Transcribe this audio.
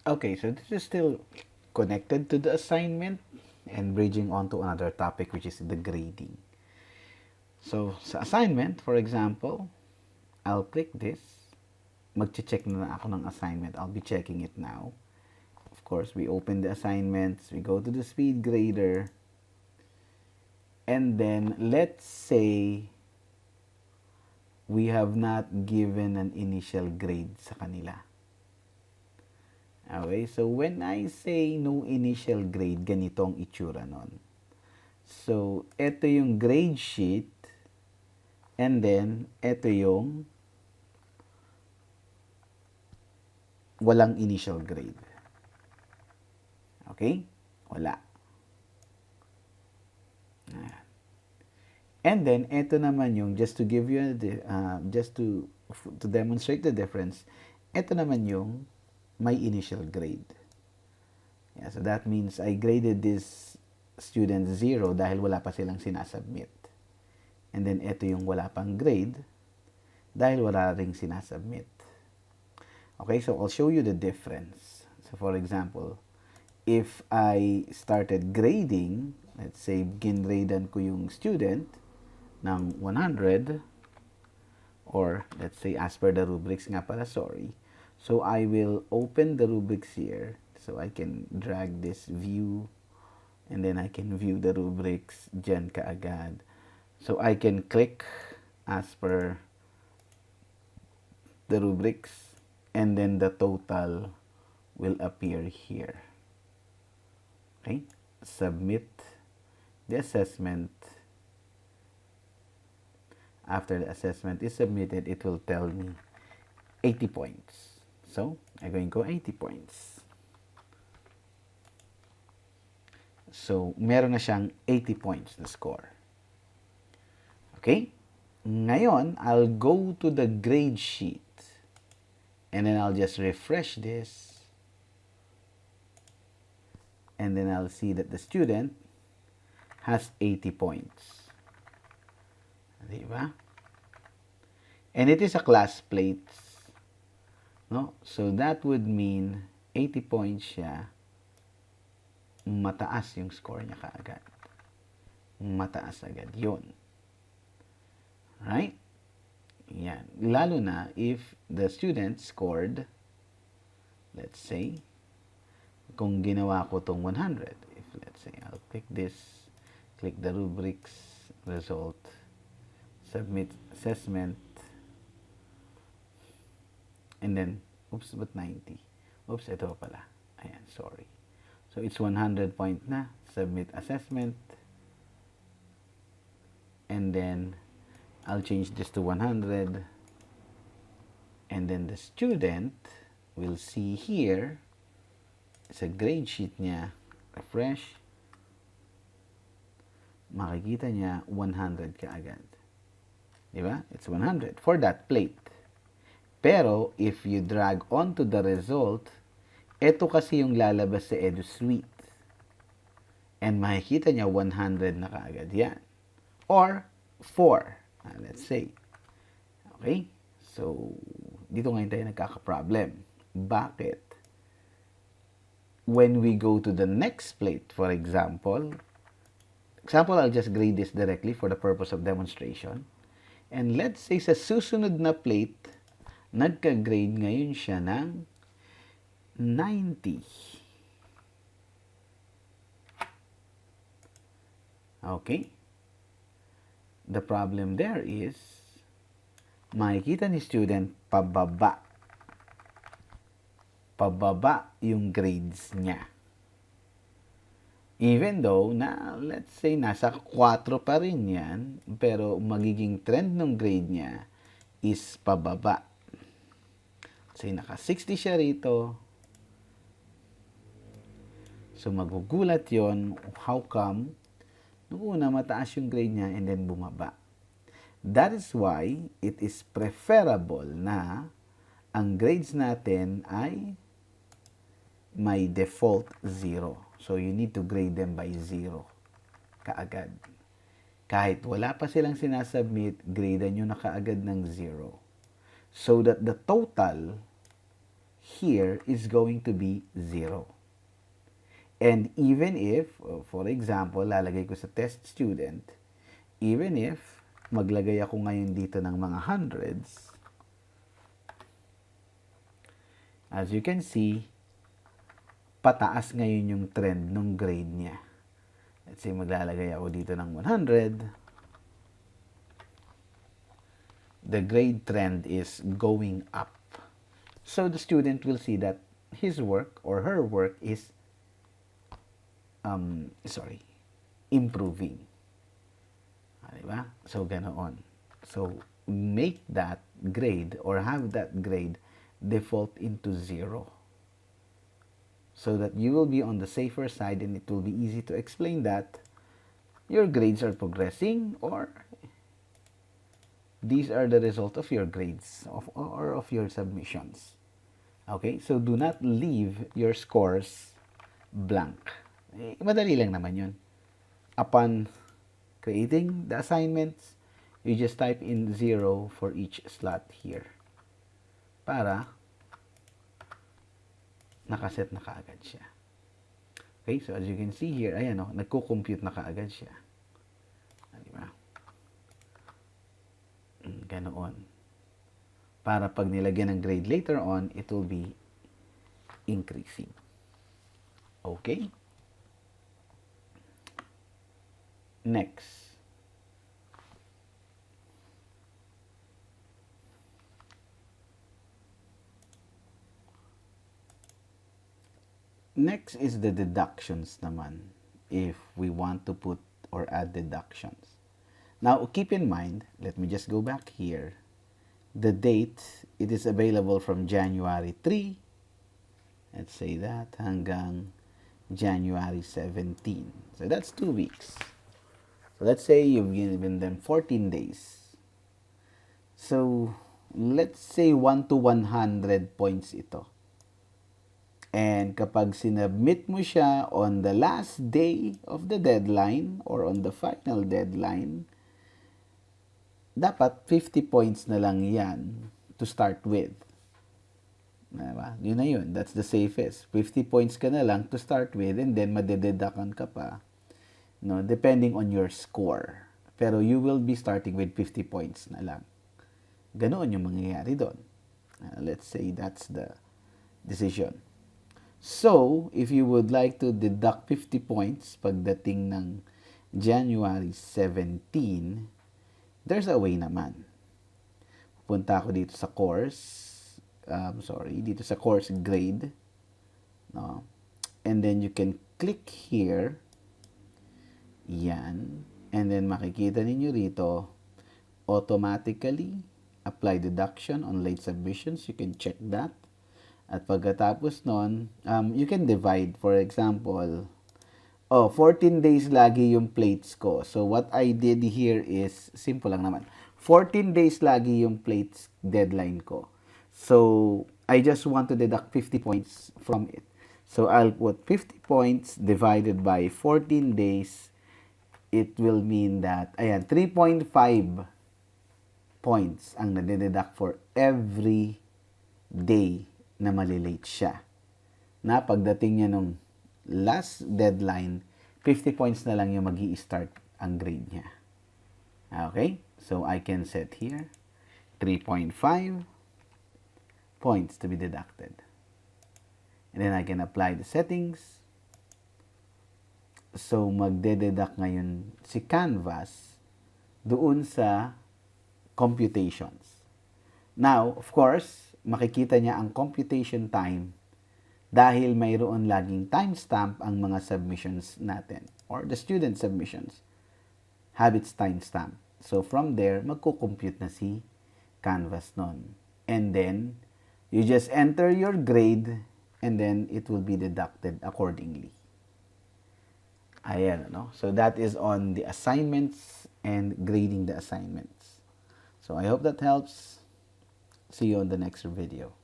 Okay, so this is still connected to the assignment and bridging on to another topic, which is the grading. So, sa assignment, for example, I'll click this. Mag-check na ako ng assignment. I'll be checking it now. Of course, we open the assignments. We go to the speed grader. And then, let's say, we have not given an initial grade sa kanila. Okay, so when I say no initial grade, ganito ang itsura nun. So, ito yung grade sheet, and then, ito yung walang initial grade. Okay? Wala. Ayan. And then, ito naman yung, just to give you, just to demonstrate the difference, ito naman yung may initial grade. Yeah, so that means I graded this student 0 dahil wala pa silang sinasubmit. And then, ito yung wala pang grade dahil wala ring sinasubmit. Okay, so I'll show you the difference. So, for example, if I started grading, let's say, ginradan ko yung student ng 100, or let's say, as per the rubrics nga pala, sorry. So, I will open the rubrics here. So, I can drag this view, and then I can view the rubrics dyan kaagad. So, I can click as per the rubrics, and then the total will appear here. Okay? Submit the assessment. After the assessment is submitted, it will tell me 80 points. So, I'm going to go 80 points. So, meron na siyang 80 points na score. Okay? Ngayon, I'll go to the grade sheet. And then I'll just refresh this. And then I'll see that the student has 80 points. Diba? And it is a class plate. No? So that would mean 80 points siya. Mataas yung score niya kaagad. Mataas agad yun. Right? Yan. Lalo na if the student scored, let's say, kung ginawa ko tong 100. If let's say, I'll click this, click the rubrics, result, submit assessment, and then, oops, but 90? Oops, ito pala. Ayan, sorry. So, it's 100 point na. Submit assessment. And then, I'll change this to 100. And then, the student will see here, sa grade sheet niya, refresh, makikita niya 100 kaagad. Diba? It's 100 for that plate. Pero, if you drag onto the result, ito kasi yung lalabas sa EduSuite. And makikita niya 100 na kaagad yan. Or 4, let's say. Okay? So, dito ngayon tayo nagkaka-problem. Bakit? When we go to the next plate, for example, I'll just grade this directly for the purpose of demonstration. And let's say sa susunod na plate, nagka-grade ngayon siya ng 90. Okay? The problem there is, makikita ni student pababa. Pababa yung grades niya. Even though na, let's say, nasa 4 pa rin yan, pero magiging trend ng grade niya is pababa. Kasi naka 60 siya rito. So, magugulat yon, how come? Noong una, mataas yung grade niya and then bumaba. That is why it is preferable na ang grades natin ay may default 0. So, you need to grade them by 0 kaagad. Kahit wala pa silang sinasubmit, gradean nyo na kaagad ng 0. So that the total here is going to be 0. And even if, for example, lalagay ko sa test student, even if maglagay ako ngayon dito ng mga hundreds, as you can see, pataas ngayon yung trend ng grade niya. Let's say maglalagay ako dito ng 100. The grade trend is going up. So the student will see that his work or her work is improving. Diba? So, ganoon. So, make that grade or have that grade default into 0. So that you will be on the safer side and it will be easy to explain that your grades are progressing or these are the result of your grades or of your submissions. Okay? So, do not leave your scores blank. Madali lang naman yun. Upon creating the assignments, you just type in 0 for each slot here. Para nakaset na kaagad siya. Okay, so as you can see here, ayan o, nagko-compute na kaagad siya. Diba? Ganoon. Para pag nilagyan ng grade later on, it will be increasing. Okay? Next. Next is the deductions naman, if we want to put or add deductions. Now, keep in mind, let me just go back here. The date, it is available from January 3, let's say that, hanggang January 17. So that's 2 weeks. So let's say you've given them 14 days. So let's say 1 to 100 points ito. And kapag sinubmit mo siya on the last day of the deadline or on the final deadline, dapat 50 points na lang yan to start with. Diba? Yun na yun. That's the safest. 50 points ka na lang to start with and then madededuction ka pa. No, depending on your score. Pero you will be starting with 50 points na lang. Ganoon yung mangyayari doon. Let's say that's the decision. So, if you would like to deduct 50 points pagdating ng January 17, there's a way naman. Pupunta ako dito sa course, dito sa course grade. No? And then you can click here. Yan. And then makikita ninyo rito, automatically apply deduction on late submissions. You can check that. At pagkatapos nun, you can divide. For example, 14 days lagi yung plates ko. So what I did here is, simple lang naman. 14 days lagi yung plates deadline ko. So I just want to deduct 50 points from it. So I'll put 50 points divided by 14 days. It will mean that, ayan, 3.5 points ang nade-deduct for every day na malilate siya. Na pagdating niya nung last deadline, 50 points na lang yung magi-start ang grade niya. Okay? So, I can set here 3.5 points to be deducted. And then I can apply the settings. So, magde-deduct ngayon si Canvas doon sa computations. Now, of course, makikita niya ang computation time dahil mayroon laging timestamp ang mga submissions natin or the student submissions have its timestamp. So, from there, magko-compute na si Canvas nun. And then, you just enter your grade and then it will be deducted accordingly. Ayan, no? So, that is on the assignments and grading the assignments. So, I hope that helps. See you on the next video.